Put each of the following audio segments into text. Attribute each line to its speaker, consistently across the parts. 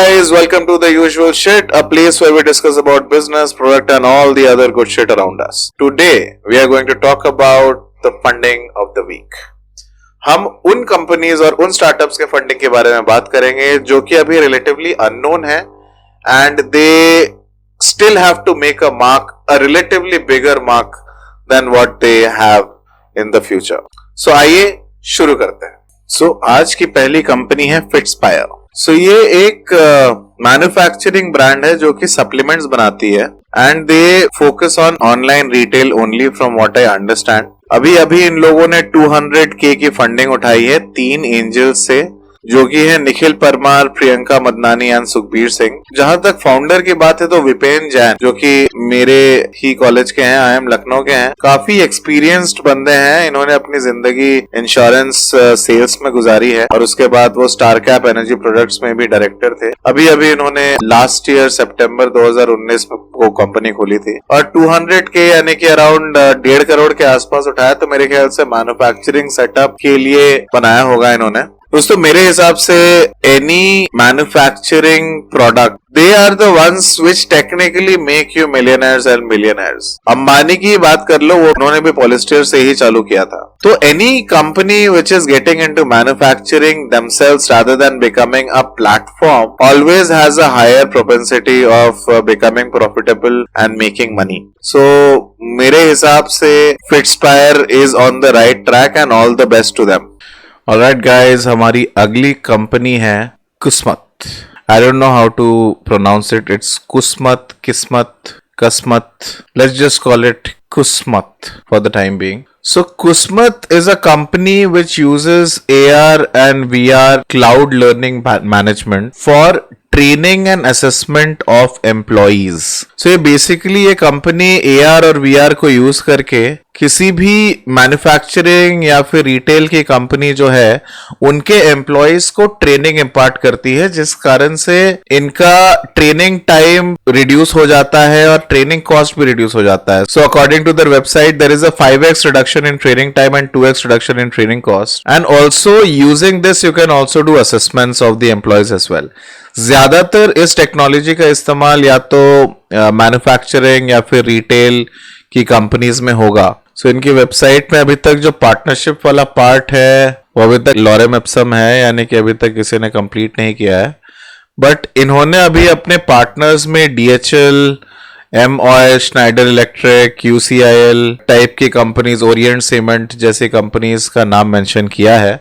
Speaker 1: guys, welcome to the usual shit, a place where we discuss about business, product and all the other good shit around us. Today, we are going to talk about the funding of the week. हम उन companies और उन startups के funding के बारे में बात करेंगे जो कि अभी रिलेटिवली अननोन है and they still have to make a mark, a relatively bigger mark than what they have in the future. So आइए शुरू करते हैं. सो आज की पहली कंपनी है फिट्सपायर. सो ये एक मैन्युफैक्चरिंग ब्रांड है जो कि सप्लीमेंट्स बनाती है and they focus on online retail only from what I understand. अभी इन लोगों ने 200K की फंडिंग उठाई है 3 एंजल्स से, जो कि है निखिल परमार, प्रियंका मदनानी एंड सुखबीर सिंह. जहां तक फाउंडर की बात है तो विपेन जैन, जो कि मेरे ही कॉलेज के हैं, आई एम लखनऊ के हैं, काफी एक्सपीरियंस्ड बंदे हैं. इन्होंने अपनी जिंदगी इंश्योरेंस सेल्स में गुजारी है और उसके बाद वो स्टार कैप एनर्जी प्रोडक्ट्स में भी डायरेक्टर थे. अभी इन्होंने लास्ट ईयर सितंबर 2019 में वो कंपनी खोली थी और 200K यानी कि अराउंड 1.5 करोड़ के आसपास उठाया. तो मेरे ख्याल से मैन्युफैक्चरिंग सेटअप के लिए बनाया होगा इन्होंने. दोस्तों मेरे हिसाब से any manufacturing product, they are the ones which technically make you millionaires and millionaires. Ambani की बात कर लो, वो उन्होंने भी पॉलिस्टर से ही चालू किया था. तो any company which is getting into manufacturing themselves rather than becoming a platform always has a higher propensity of becoming profitable and making money. So मेरे हिसाब से फिट्सपायर is on the right track and all the best to them. Alright guys, हमारी अगली company है कुसमत. I don't know how to pronounce it. It's Kusmat, Kismat, Kasmat. Let's just call it Kusmat for the time being. So Kusmat is a company which uses AR and VR cloud learning management for training and assessment of employees. So ये बेसिकली ये company AR और VR को use करके किसी भी manufacturing या फिर रिटेल की कंपनी जो है उनके एम्प्लॉइज को ट्रेनिंग इम्पार्ट करती है, जिस कारण से इनका ट्रेनिंग टाइम रिड्यूस हो जाता है और ट्रेनिंग कॉस्ट भी रिड्यूस हो जाता है. So according to their website there is a 5x reduction in training time and 2x reduction in training cost and also using this you can also do assessments of the employees as well. ज्यादातर इस technology का इस्तेमाल या तो manufacturing या फिर retail की companies में होगा. सो इनकी वेबसाइट में अभी तक जो पार्टनरशिप वाला पार्ट है वो अभी तक लॉरेम एप्सम है, यानी कि अभी तक किसी ने कंप्लीट नहीं किया है. बट इन्होंने अभी अपने पार्टनर्स में DHL, M-Oil, Snyder electric, QCIL type की कंपनीज, ओरिएंट सीमेंट जैसी कंपनीज का नाम मेंशन किया है.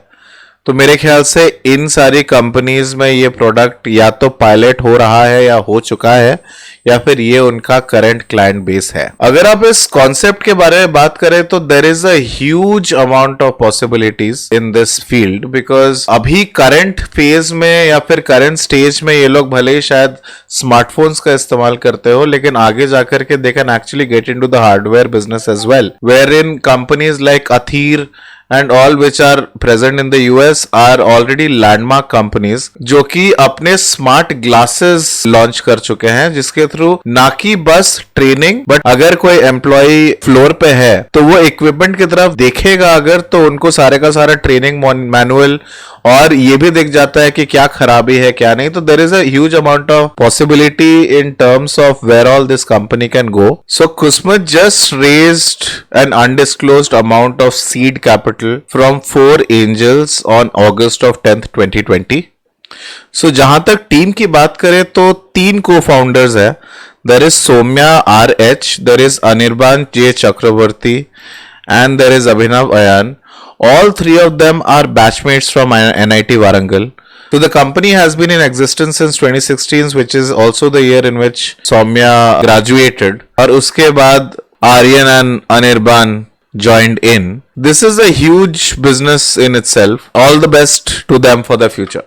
Speaker 1: तो मेरे ख्याल से इन सारी कंपनीज में ये प्रोडक्ट या तो पायलट हो रहा है या हो चुका है या फिर ये उनका करंट क्लाइंट बेस है. अगर आप इस कॉन्सेप्ट के बारे में बात करें तो there is a huge amount of possibilities in this field, because अभी करंट फेज में या फिर करंट स्टेज में ये लोग भले ही शायद स्मार्टफोन्स का इस्तेमाल करते हो, लेकिन आगे जाकर के they can actually get into the hardware business as well, where in companies like Ather and all which are present in the US are already landmark companies जो कि अपने स्मार्ट ग्लासेस लॉन्च कर चुके हैं, जिसके थ्रू ना कि बस ट्रेनिंग बट अगर कोई एम्प्लॉय फ्लोर पे है तो वो इक्विपमेंट की तरफ देखेगा अगर, तो उनको सारे का सारा ट्रेनिंग मैनुअल और ये भी दिख जाता है कि क्या खराबी है क्या नहीं. तो there is a huge amount of possibility in terms of where all this company can go. So Kusmat just raised an undisclosed amount of seed capital from 4 angels on August 10th 2020. So जहां तक team की बात करें तो 3 co-founders है. There is Saumya RH, there is Anirban J Chakraborty and there is Abhinav Ayan. All 3 of them are batchmates from NIT Warangal. So the company has been in existence since 2016, which is also the year in which Soumya graduated. और उसके बाद Aryan and Anirban joined in. This is a huge business in itself. All the best to them for the future.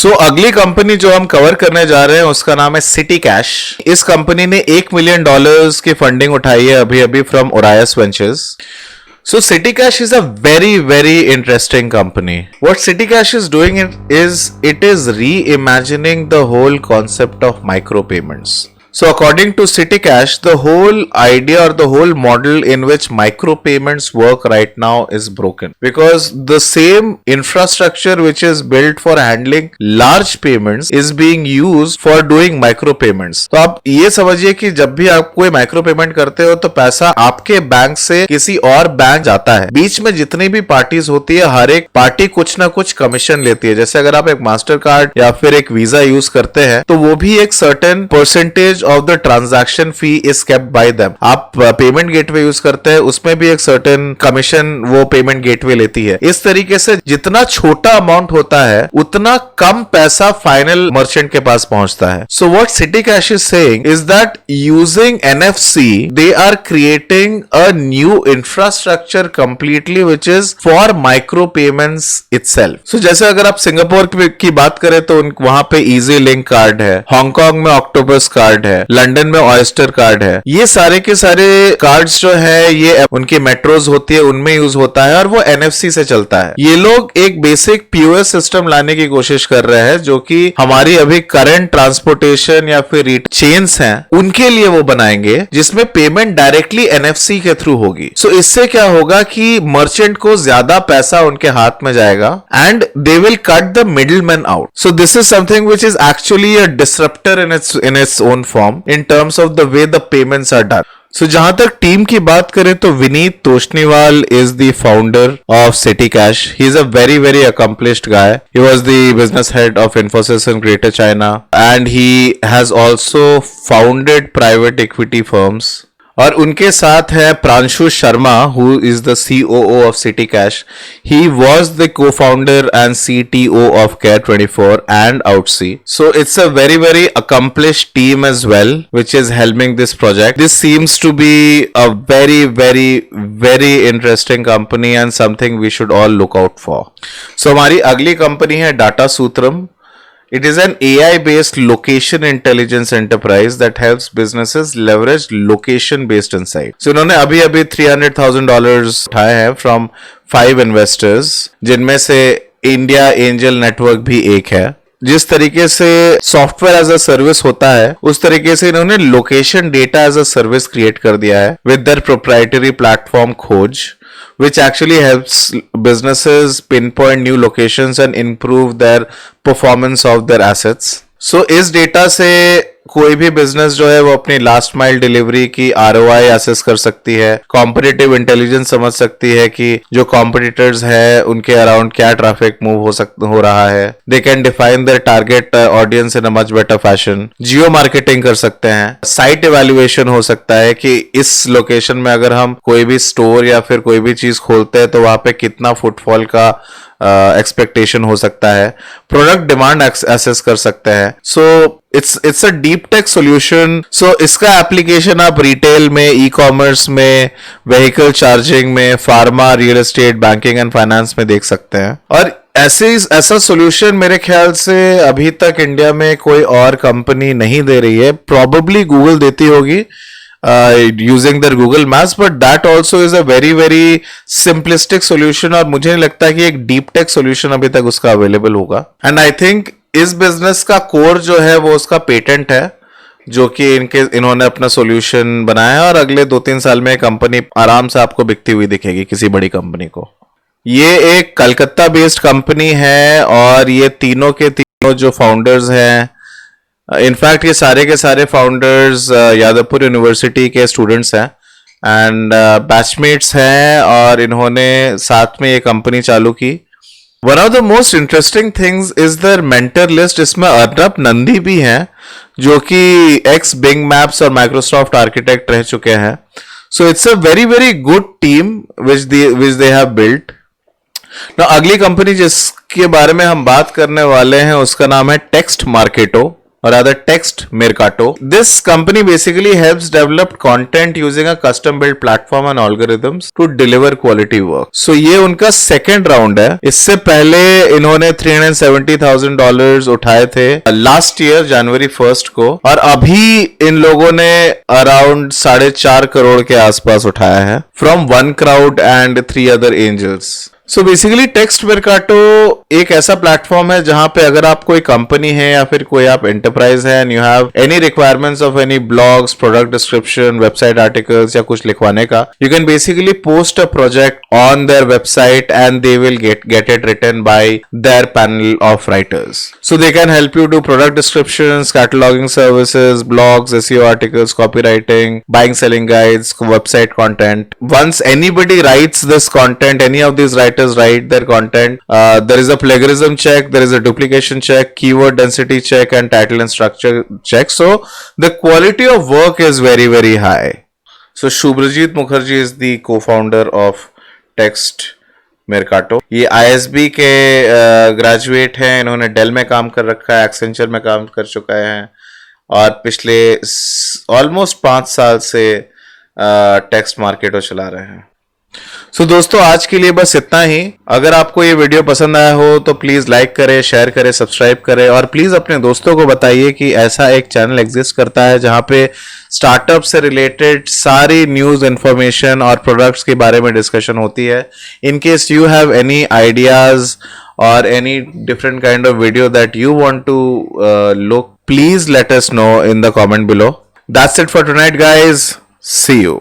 Speaker 1: सो अगली company जो हम cover करने जा रहे हैं उसका नाम है सिटी कैश. इस कंपनी ने $1 मिलियन की फंडिंग उठाई है अभी from Orios ventures. So City Cash is a very very interesting company. What City Cash is doing it is reimagining the whole concept of micro payments. So according to CityCash, the whole idea or the whole model in which micropayments work right now is broken because the same infrastructure which is built for handling large payments is being used for doing micropayments. तो आप ये समझिए कि जब भी आप कोई micro payment करते हो तो पैसा आपके बैंक से किसी और बैंक जाता है. बीच में जितनी भी पार्टीज होती है हर एक पार्टी कुछ ना कुछ कमीशन लेती है. जैसे अगर आप एक मास्टर कार्ड या फिर एक वीजा यूज करते हैं तो वो भी एक certain percentage of the transaction fee is kept bye them. आप पेमेंट गेटवे यूज करते हैं उसमें भी एक सर्टेन कमीशन वो पेमेंट गेटवे लेती है. इस तरीके से जितना छोटा अमाउंट होता है उतना कम पैसा फाइनल मर्चेंट के पास पहुंचता है. So what CityCash is saying is that using NFC they are creating a new infrastructure completely which is for micro payments itself. So जैसे अगर आप सिंगापुर की बात करें तो वहां पे इजी लिंक कार्ड है, हांगकांग में ऑक्टोपस कार्ड है, लंदन में ऑयस्टर कार्ड है. ये सारे के सारे कार्ड्स जो है ये उनकी मेट्रोज होती है उनमें यूज होता है और वो NFC से चलता है. ये लोग एक बेसिक POS सिस्टम लाने की कोशिश कर रहे हैं जो कि हमारी अभी करंट ट्रांसपोर्टेशन या फिर चेन्स हैं उनके लिए वो बनाएंगे जिसमें पेमेंट डायरेक्टली NFC के थ्रू होगी. सो इससे क्या होगा कि मर्चेंट को ज्यादा पैसा उनके हाथ में जाएगा and they will cut the middle man out. So this is something which is actually a disruptor in its own form in terms of the way the payments are done. So जहां तक team की बात करें तो Vineet Toshniwal is the founder of CityCash. He is a very very accomplished guy. He was the business head of Infosys in Greater China and he has also founded private equity firms. और उनके साथ है Pranshu Sharma who is the COO of CityCash. He was the co-founder and CTO of Care24 and Outsee. So it's a very very accomplished team as well which is helming this project. This seems to be a very very very interesting company and something we should all look out for. So हमारी अगली company है data सूत्रम. It is an AI-based location intelligence enterprise that helps businesses leverage location-based insight. So इन्होंने अभी $300,000 उठाए हैं from 5 investors, जिनमें से India angel network भी एक है. जिस तरीके से सॉफ्टवेयर एज अ सर्विस होता है उस तरीके से इन्होंने location data as a service create कर दिया है with their proprietary platform Khoj which actually helps businesses pinpoint new locations and improve their performance of their assets. So इस डेटा से कोई भी बिजनेस जो है वो अपनी लास्ट माइल डिलीवरी की ROI असेस कर सकती है, कॉम्पिटिटिव इंटेलिजेंस समझ सकती है कि जो कॉम्पिटिटर्स है उनके अराउंड क्या ट्रैफिक मूव हो रहा है. They can define their target audience in a much better fashion. Jio marketing कर सकते हैं. साइट इवैल्यूएशन हो सकता है कि इस लोकेशन में अगर हम कोई भी स्टोर या फिर कोई भी चीज खोलते हैं तो वहां पे कितना फुटफॉल का एक्सपेक्टेशन हो सकता है. प्रोडक्ट डिमांड एसेस कर सकते हैं. So it's a deep tech solution. So इसका एप्लीकेशन आप रिटेल में, ई कॉमर्स में, व्हीकल चार्जिंग में, pharma, real estate, banking and finance में देख सकते हैं. और ऐसा सॉल्यूशन मेरे ख्याल से अभी तक इंडिया में कोई और कंपनी नहीं दे रही है. प्रॉबेबली गूगल देती होगी using their Google Maps, but that also is a very very simplistic solution और मुझे नहीं लगता कि एक deep tech solution अभी तक उसका available होगा. And I think इस बिजनेस का कोर जो है वो उसका पेटेंट है जो कि इन्होंने अपना सॉल्यूशन बनाया और अगले 2-3 साल में कंपनी आराम से आपको बिकती हुई दिखेगी किसी बड़ी कंपनी को. ये एक कलकत्ता बेस्ड कंपनी है और ये तीनों के तीनों जो फाउंडर्स हैं, इनफैक्ट ये सारे के सारे फाउंडर्स यादवपुर यूनिवर्सिटी के स्टूडेंट्स हैं एंड बैचमेट्स हैं और इन्होंने साथ में ये कंपनी चालू की. One of the most interesting things is their mentor list. इसमें अर्नब नंदी भी हैं जो कि एक्स बिंग मैप्स और माइक्रोसॉफ्ट आर्किटेक्ट रह चुके हैं. So it's a very very good team which they have built. Now अगली कंपनी जिसके बारे में हम बात करने वाले हैं उसका नाम है टेक्स्ट मार्केटो or rather Text Mercato. This company basically helps develop content using a custom built platform and algorithms to deliver quality work. So ये उनका सेकेंड राउंड है. इससे पहले इन्होंने $370,000 उठाए थे लास्ट ईयर जनवरी 1 को और अभी इन लोगों ने अराउंड 4.5 करोड़ के आसपास उठाया है from OneCrowd and 3 other angels. So basically text Mercato एक ऐसा प्लेटफॉर्म है जहां पे अगर आप कोई कंपनी है या फिर कोई आप एंटरप्राइज है and you have any requirements of any blogs, product description, website articles या कुछ लिखवाने का, you can basically post a project on their website and they will get it written by their panel of writers. So they can help you do product descriptions, cataloguing services, blogs, SEO articles, copywriting, buying, selling guides, website content. Once anybody writes this content, any of these writers write their content, there is a plagiarism check, there is a duplication check, keyword density check, and title and structure check. So the quality of work is very, very high. So Shubhrajit Mukherjee is the co-founder of Text मेरकाटो. ये ISB के graduate हैं. इन्होंने del में काम कर रखा है, Accenture में काम कर चुका है और पिछले ऑलमोस्ट 5 साल से टेक्स्ट मार्केटो चला रहे हैं. सो दोस्तों, आज के लिए बस इतना ही. अगर आपको ये वीडियो पसंद आया हो तो प्लीज लाइक करें, शेयर करें, सब्सक्राइब करें और प्लीज अपने दोस्तों को बताइए कि ऐसा एक चैनल एग्जिस्ट करता है जहां पे स्टार्टअप से रिलेटेड सारी न्यूज, इंफॉर्मेशन और प्रोडक्ट्स के बारे में डिस्कशन होती है. In case you have any ideas और any different kind of video that you want to look, please let us know in the comment below. That's it for tonight, guys. See you.